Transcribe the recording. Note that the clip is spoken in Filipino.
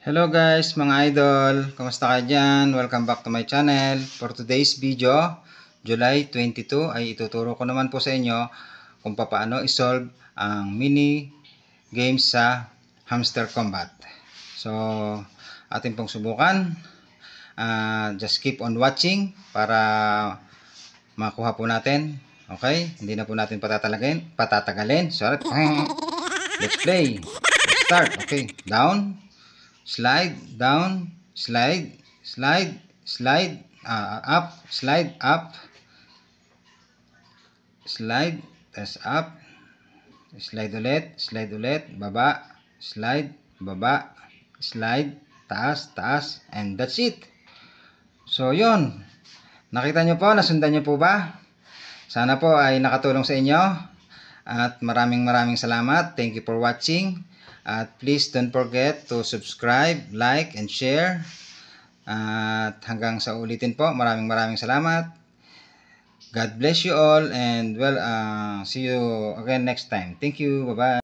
Hello guys, mga idol. Kamusta kayo dyan? Welcome back to my channel. For today's video, July 22, ay ituturo ko naman po sa inyo kung paano isolve ang mini games sa Hamster Combat. So, atin pong subukan. Just keep on watching para makuha po natin. Okay? Hindi na po natin patatagalin. Sorry. Let's play. Let's start. Okay. Down. Slide down, slide, up, slide up, slide, tas up, slide ulit, baba, slide, baba, slide, taas, and that's it. So yun, nakita nyo po, nasundan nyo po ba? Sana po ay nakatulong sa inyo at maraming salamat. Thank you for watching. At please don't forget to subscribe, like, and share. At hanggang sa ulitin po, maraming salamat. God bless you all and see you again next time. Thank you. Bye-bye.